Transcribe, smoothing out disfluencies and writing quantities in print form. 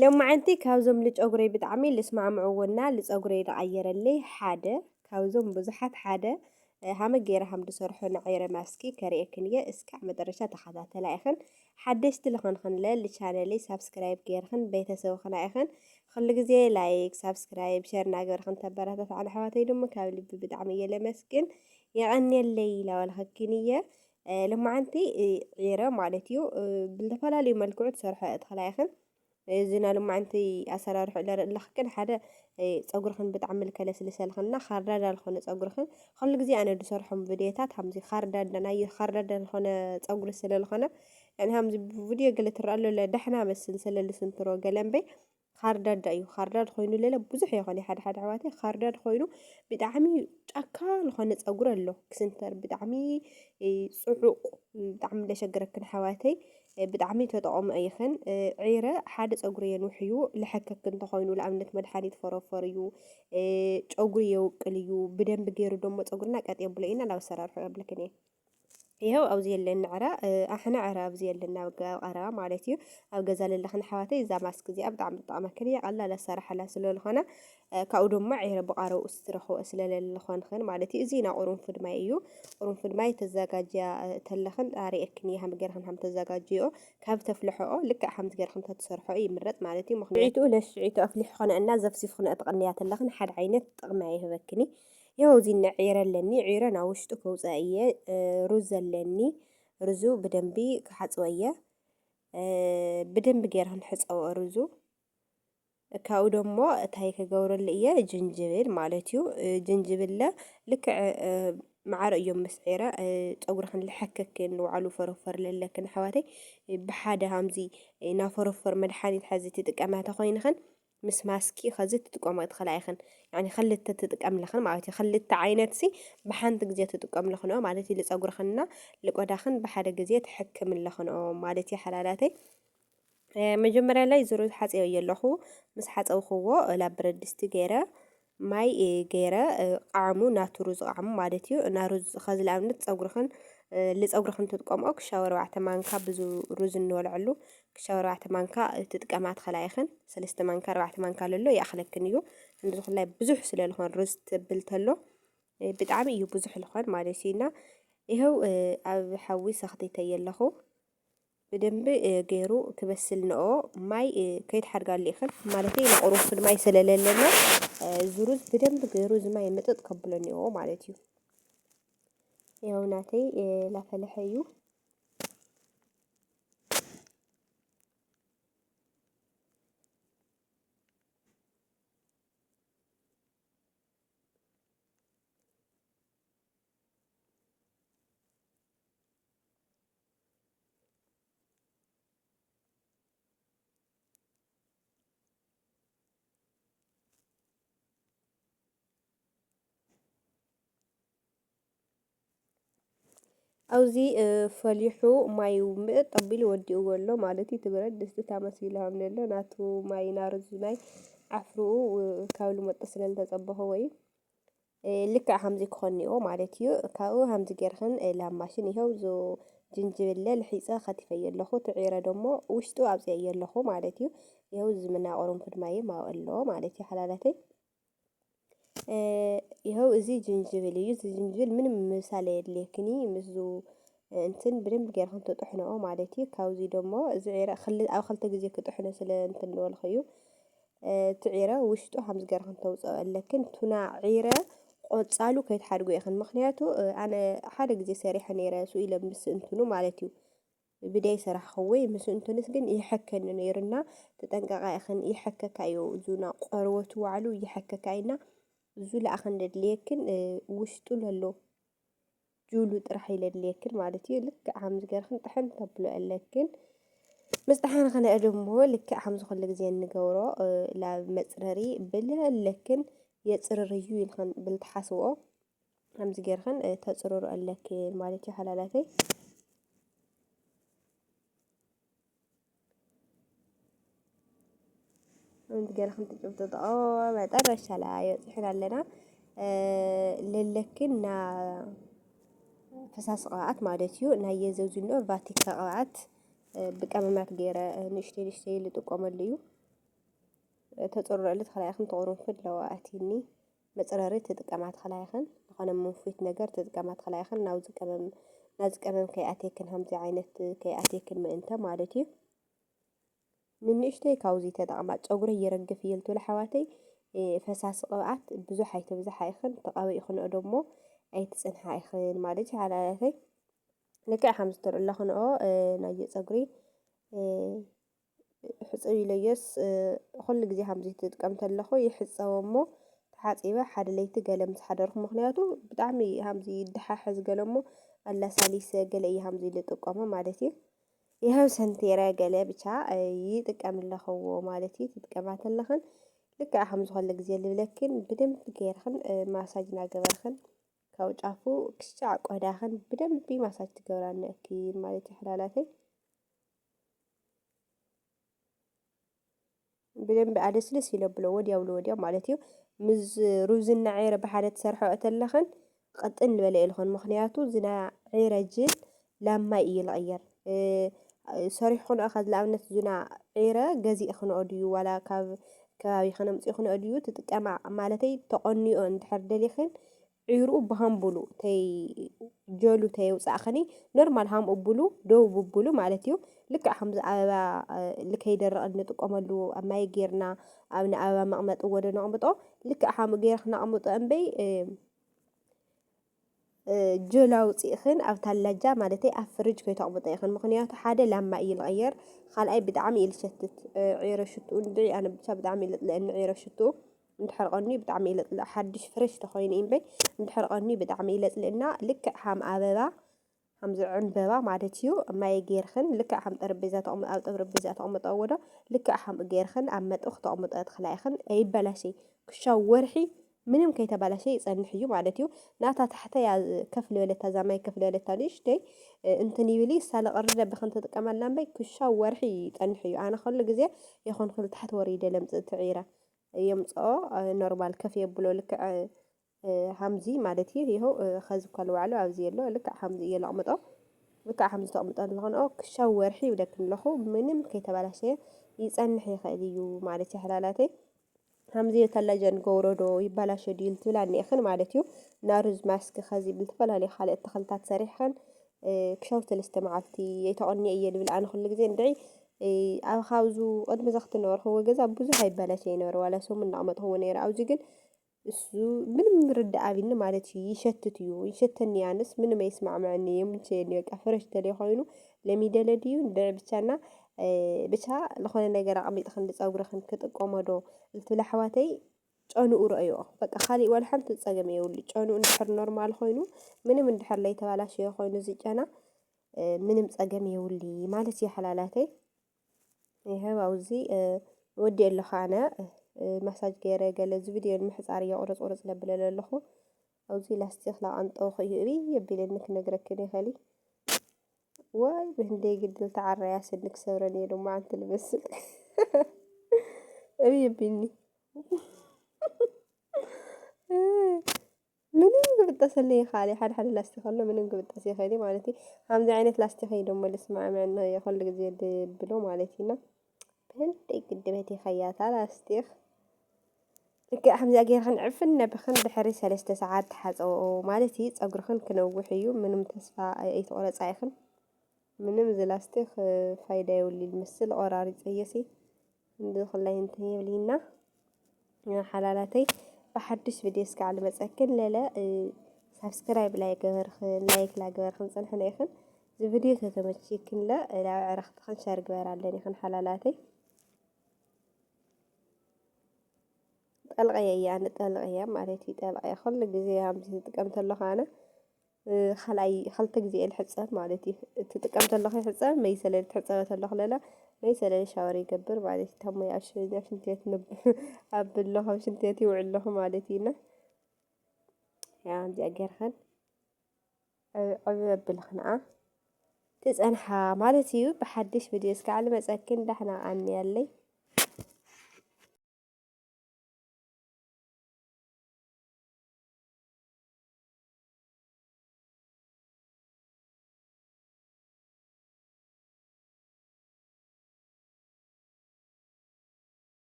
لما عنتي كاوزم لجأجري بتعمل لسمع معونا لجأجري لعيرلي حادة كاوزم بزحت حادة هم جير هم بصرحون عير ماسكي كريكنية اسكع مدرسة تحدث لاخن حدشت لخن خن لا لشانلي سبسكرايب جير خن بيتسو خن اخن خلق زي لايك سبسكرايب شير ناجر خن تبرهت على حواتي دم كاولي بدعمية لمسكن يعني الليلة والهكينية لما عنتي عيرة مالتيو بالدفالة لي ملكوعد صرحة ادخل اخن زينا لما أنتي أسرار حلا لخكن حدا تصغرخن بتعمل كلاسل خلنا خردة الخن تصغرخن خلك زي أنا بصرحهم فيديوهات همزي خردة دناي خردة الخن تصغر السلة الخن يعني همزي فيديو قلت رأله لدحنا بس السلة اللي سنترو قلم خردة دايو خردة خوينو ليلا بزح يخوني حد عواتي خردة خوينو بدعمي أكا الخن تصغر له كسنتر بدعمي صعوق بدعمي لشجرك حواتي بدعمي تطعم أيخن عيرة حادث أجريان وحيو لحكك كنت خوينو لأمنت مدحانيت فرافريو أجريو قليو بدن بغير دم أجرنا قد يبلينا لو سرار قبلكني ይኸው ኣብዚ የለን ዕራ ኣሕና ዕራ ኣብዚ የለና ዕራ ማለት እዩ ኣብ ገዛ ለለኽን ሓዋተይ እዛ ማስክ እዚኣ ብጣዕሚ ትጠቕመክን እያ ቀላል ኣሰራርሓላ ስለዝኾነ ካብኡ ድማ ዒረ ብቃረው ዝትረኽቦ ስለለለኾንክን ማለት እዩ እዚ ና ቁሩንፍድ ማይ እዩ ቁሩንፍድ ማይ ተዘጋጅያ ተለኽን ኣርየክን ሃም ገርክን ሃም ተዘጋጅዮ ካብ ተፍልሖኦ ልክዕ ሃም ገርክን ተሰርሖ ይምረጥ ማለት እዩ ምክንያቱ ለሽዒቱ ኣፍሊሕ ኮነና ዘፍሲፍ ክነ ተቐንያ ተለኽን ሓደ ዓይነት ጥቕሚ ይህበክኒ يو زين عيرة لني عيرة ناوشتو كوزائية رز لني رزو بدنبي كحصوية بدنب غيرهن حص او رزو كاو دمو تاي كغور ليه جنجبل مالتيو جنجبل لك مع رأيهم مسعيرة تقورخن لحككن وعلو فرفر للكن حواتي بحادة همزي نافرفر مدحاني تحزي تتقامها تخوينخن مس ماسكي خزت تقوم ادخل ايخن يعني خلت تتقام لخن معناتي خلت عينت سي بحانت غزيه تتقام لخن معناتي لصغرخنا لقداخن بحاده غزيه تحكم لخن معناتي حلالاتي مجمرا لاي زروت حصيو يلخو مس حصوخو لا بردست غيره ماي غيره قعمو ناتروز قعمو معناتي ناروز خزل امنت صغرخن لصغرخن تتقامو كشاور واعته مانكا بزو روز نولعلو كشاور واعته مانكا تتقامات خلايخن 3 مانكا 4 مانكا للو ياخلكنيو እንደዚህ ላይ ብዙሕ ስለልሆን ሩዝ ትብልተሎ ብጣዕሚ እዩ ብዙሕ ልኾን ማለት ኢና ይኸው ኣብ ሓዊ ሰኽተይተይ ኣለኹ ብደንብ ገይሩ ክበስል ነኦ ማይ ከይትሓድጋሉ ኢኽን ማለተይ ንቁሩፍድ ማይ ስለለለና ዝሩዝ ብደንብ ገይሩ ዝማይ ምጥጥ ከብሎኒኦ ማለት እዩ ይኸው ናተይ ላፈለሐ እዩ أوزي فليحو مايو مطبيل ودي أقوله مالتي تبرد دست تامسيلها من الله ناتو ماي نارز ماي عفرو كاولو متصل تصبه هوي لك حمزي كخنيو مالتيو كاو حمزي جرخن لاماشين يهو زو جنجبل الحيصة خطيفة يلخو تعيرة دمو وشتو عبزي يلخو مالتيو يهو زمنا قرن في الماي ما قالو مالتي حلالتي ይኸው እዚ ጅንጅብል እዩ እዚ ጅንጅብል ምንም ምሳሌ የድልየክኒ ምስዙ እንትን ብደንብ ጌርኩም ተጥሕንኦ ማለት እዩ ካብዚ ደሞ እዚ ዒረ ኣብ ክልተ ግዜ ክጥሕኖ ስለ እንትን ንበልኹ እዩ እቲ ዒረ ውሽጡ ከምዚ ጌርኩም ተውፅኦ ኣለክን ቱና ዒረ ቆፃሉ ከይትሓድጉ ኢኽን ምክንያቱ ኣነ ሓደ ግዜ ሰሪሐ ነይረ ስኢለ ምስ እንትኑ ማለት እዩ ብዳይ ሰራሕኸወይ ምስ እንትንስ ግን ይሐከኒ ነይሩና ተጠንቀቃ ኢኽን ይሐከካ እዩ ዙና ቆርበቱ ዋዕሉ ይሐከካ ኢና ዙ ለኣኸን ደድልየክን ውሽጡ ለሎ ጁሉ ጥራሕ ይለድልየክን ማለት እዩ ልክዕ ከምዚ ገርክን ጥሕን ተብሎ ኣለክን ምስጥሓን ክነእድሞ ልክዕ ከምዚ ኩሉ ግዜ እንገብሮ ላብ መፅረሪ ብለለክን የፅርር እዩ ኢልክን ብልትሓስብኦ ከምዚ ገርክን ተፅርሩ ኣለክን ማለት እዩ ሓላላተይ انت جرخن تجبتو መጨረሻ ላይ ይጽሕና ኣለና ለለክና ፈሳስ ቅብኣት ማለት እዩ ናይ የዘውዝኖ ቫቲካ ቅብኣት ብቀመማት ገይረ ንሽተይ ልጥቀመሉ እዩ ተጽረለት خلايخن تقرنفل لو أتيني مصرري تጥቀማት خلايخن ዝኾነ منفيت ነገር تጥቀማት خلايخن ናውዝ ቀመም ከይኣቴክን همزي ዓይነት ከይኣቴክን ምእንተ ማለት እዩ ንንእሽተይ ካውዚ ተጠቕማ ፀጉሪ ይረግፍ እየ ልትብል ኣሕዋተይ ፈሳሲ ቅብኣት ብዙሕ ኣይተብዛሓ ኢኽን ተቐቢእኽንኦ ደሞ ኣይትፅንሓ ኢኽን ማለት እዩ ሓላላተይ ልክዕ ከም ዝትርእዩ ኣለኹንኦ ናይ ፀጉሪ ሕፅብ ኢለየስ ኩሉ ግዜ ከምዚ ትጥቀም ተለኹ ይሕፀቦ እሞ ተሓፂበ ሓደ ለይቲ ገለ ምስ ሓደርኩ ምክንያቱ ብጣዕሚ ከምዚ ይደሓሓዝ ገለ እሞ ኣላሳሊሰ ገለ እየ ከምዚ ዝጥቀሞ ማለት እዩ ይኸው ሰንቴረ ገለ ብቻ ይጥቀም ኣለኽዎ ማለት እዩ ትጥቀማት ኣለኽን ልክዕ ከም ዝኾነ ግዜ ልብለክን ብደንብ ገይርኽን ማሳጅ እናገበርኽን ካብ ጫፉ ክሻዕ ቆዳኽን ብደንቢ ማሳጅ ትገብራኒ እኪን ማለት እዩ ሓላላተይ ብደንብ ኣደስልስ ይለብሎ ወዲያው ለወዲያው ማለት እዩ ምስ ሩዝና ዒረ ብሓደ ትሰርሖ እተለኽን ቀጥን ዝበለ ኢልኹን ምክንያቱ ዝና ዒረ ጅል ላማይ እዩ ዝቕየር ሰሪሕኩን ኣኸ ዝለኣብነት ዙና ዒረ ገዚእኽንኦ ድዩ ዋላ ካብ ከባቢ ኸነምፂእኽንኦ ድዩ ትጥቀማ ማለተይ ተቆኒኦ እንድሕር ደሊኽን ዒሩ ብሃምቡሉ ተይ ጀሉ ተየውፃእኸኒ ኖርማል ሃምኡ ብሉ ደው ብብሉ ማለት እዩ ልክዕ ከምዚ ኣበባ ልከይደርቕ እንጥቀመሉ ኣብ ማይ ጌርና ኣብ ንኣበባ መቕመጢ ወደ ነቕምጦ ልክዕ ሃምኡ ጌርክ ነቕምጦ እምበይ ጀል ኣውፂእኽን ኣብ ታላጃ ማለተይ ኣብ ፍርጅ ከይተቕምጦ ኢኽን ምክንያቱ ሓደ ላማ እዩ ዝቕየር ካልኣይ ብጣዕሚ እዩ ዝሸትት ዒረ ሽትኡ ንድዒ ኣነ ብቻ ብጣዕሚ እዩ ዝጥልአኒ ዒረ ሽትኡ እንድሕር ቀኒ ብጣዕሚ እዩ ዝጥልእ ሓድሽ ፍሬሽ ተኾይኑ እምበይ እንድሕር ቀኒ ብጣዕሚ እዩ ዝጥልእና ልክዕ ሃም ኣበባ ከምዚ ዕንበባ ማለት እዩ ማይ ጌርክን ልክዕ ሃም ጠረጴዛ ተቐምጦ ኣብ ጠረጴዛ ተቐምጦ ወዶ ልክዕ ሃም ጌርክን ኣብ መጥኽ ተቐምጦ ትኽላይኽን ኣይበላሸይ ክሻው ወርሒ ምንም ከይተባላሸ ይጸንሕ እዩ ማለት እዩ ናታ ታሕተያ ከፍ ልበለታ ዛማይ ከፍ ልበለታ ንእሽተይ እንትን ይብሊ ሳለቐርደ ብኽን ተጥቀመላ እምበይ ክሻው ወርሒ ይጸንሕ እዩ ኣነ ኩሉ ግዜ ይኹን ክል ታሕቲ ወሪደ ለምፅእ ትዒረ የምፅኦ ኖርማል ከፍ የብሎ ልክዕ ሃምዚ ማለት እዩ ይኸው ኸዚ እኳ ልባዕሉ ኣብዚ የሎ ልክዕ ሃምዚ እየ ለቕምጦ ልክዕ ሃምዚ ተቐምጦ ኣለኹንኦ ክሻው ወርሒ ይብለክን ኣለኹ ምንም ከይተባላሸየ ይጸንሕ ይኽእል እዩ ማለት እዩ ሕላላተይ همزي تلاجة نجوردو يبلاش ديل تلاني أخن مالتيو نارز ماسك خزي بالتفلا لي خالق تخلطات سريحا كشوت الاستماعتي يتعني أي اللي بالآن خل جزين دعي أو خاوزو قد مزخت النور هو جزء بوزو هاي بلاش ينور ولا سو من نعمت هو نير أو زيجن من مرد أبينا مالتي يشتتيو يشتني عنس من ما يسمع معني من شيء اللي أفرش تليخوينو لميدلديو ندعي بتشانا ብቻ ለኾነ ነገር ኣቕሚጥ ክንዲ ፀጉርኽን ክትቆመዶ ልትብል ኣሕዋተይ ጨኑኡ ርእዮ በቃ ካሊእ ወላ ሓንቲ ፀገም የብሉ ጨኑኡ እንድሕር ኖርማል ኮይኑ ምንም እንድሕር ለይተባላሸየ ኮይኑ ዝጨና ምንም ፀገም የብሉ ማለት እዩ ሓላላተይ ይሄው ኣብዚ ወዲ ኣለኹ ኣነ ማሳጅ ገይረ ገለ እዚ ቪድዮ ንምሕፃር እየ ቁርፅ ዘብለ ኣለኹ ኣብዚ ላስቲክ ላቐንጠኹ እዩ የቢለኒ ክነግረክን ይኸሊ واي بهندي قد تعرى يا سنك سورني لو ما أنت المسل أبي يبيني منين قبل تصلي خالي حد لاستيك الله منين قبل تصلي خالي مالتي هم زي عينة لاستيك يدوم اللي اسمع معنا يخلق زياد بلو مالتينا بهندي قد بيتي خياطة لاستيك لك حمزة غير خنعفن بخن بحري 3 ساعات حز أو مالتي أقول خن كنوحيو من متصفى أي تقول صايخن ምንም ዝላስቲክ ፋይዳ የውሊ ልምስል ቆራሪ ፀየሲ እንድኹል ላይ እንትን የብሊና ሓላላተይ ብሓድሽ ቪድዮ እስካዕ ልመፀክን ለለ ሳብስክራይብ ላይ ገበርክን ላይክ ላይ ገበርክን ፀንሕና ይኽን እዚ ቪድዮ ተተመችክን ለ ላብ ዕረኽትኽን ሸር ግበር ኣለኒ ይኽን ሓላላተይ ጠልቀየ እያ ኣነ ጠልቀየ ማለት እዩ ጠልቀየ ኩሉ ግዜ ከምዚ ትጥቀም ተለኹ ኣነ خلاي خلتك زي الحصة مالتي تتقمت الله حصة ما يسأل الحصة الله لا ما يسأل الشاوري يكبر بعد تم يعشر عشان تنب عبد الله عشان تأتي وعله مالتينا يعني دي أجرهن عيب بالخناقة تسأل مالتي بحدش بدي أسكع لما ساكن ده إحنا عني يلي